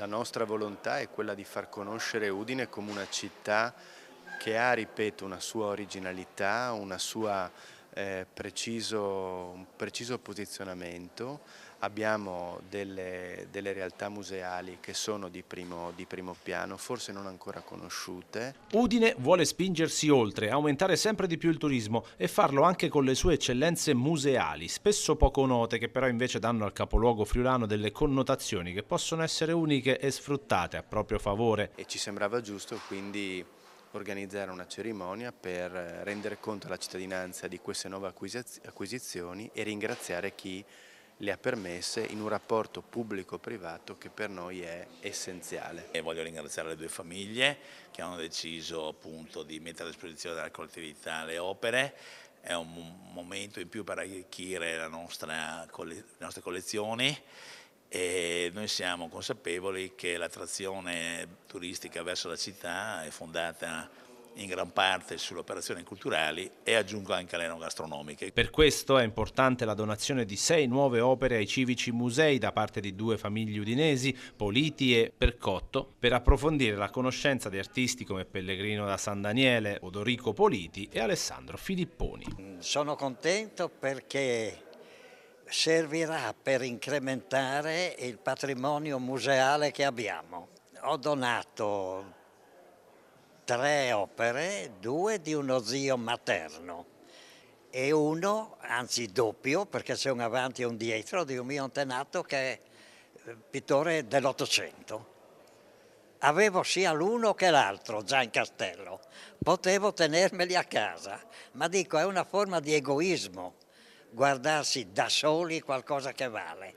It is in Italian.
La nostra volontà è quella di far conoscere Udine come una città che ha, ripeto, una sua originalità, un preciso posizionamento. Abbiamo delle realtà museali che sono di primo piano, forse non ancora conosciute. Udine vuole spingersi oltre, aumentare sempre di più il turismo e farlo anche con le sue eccellenze museali, spesso poco note, che però invece danno al capoluogo friulano delle connotazioni che possono essere uniche e sfruttate a proprio favore. E ci sembrava giusto quindi organizzare una cerimonia per rendere conto alla cittadinanza di queste nuove acquisizioni e ringraziare chi le ha permesse in un rapporto pubblico-privato che per noi è essenziale. E voglio ringraziare le due famiglie che hanno deciso appunto di mettere a disposizione della collettività le opere. È un momento in più per arricchire le nostre collezioni e noi siamo consapevoli che l'attrazione turistica verso la città è fondata in gran parte sulle operazioni culturali e aggiungo anche le enogastronomiche. Per questo è importante la donazione di 6 nuove opere ai civici musei da parte di 2 famiglie udinesi, Politi e Percotto, per approfondire la conoscenza di artisti come Pellegrino da San Daniele, Odorico Politi e Alessandro Filipponi. Sono contento perché servirà per incrementare il patrimonio museale che abbiamo. Ho donato 3 opere, 2 di uno zio materno e uno, anzi doppio, perché c'è un avanti e un dietro, di un mio antenato che è pittore dell'Ottocento. Avevo sia l'uno che l'altro già in castello, potevo tenermeli a casa, ma dico è una forma di egoismo guardarsi da soli qualcosa che vale.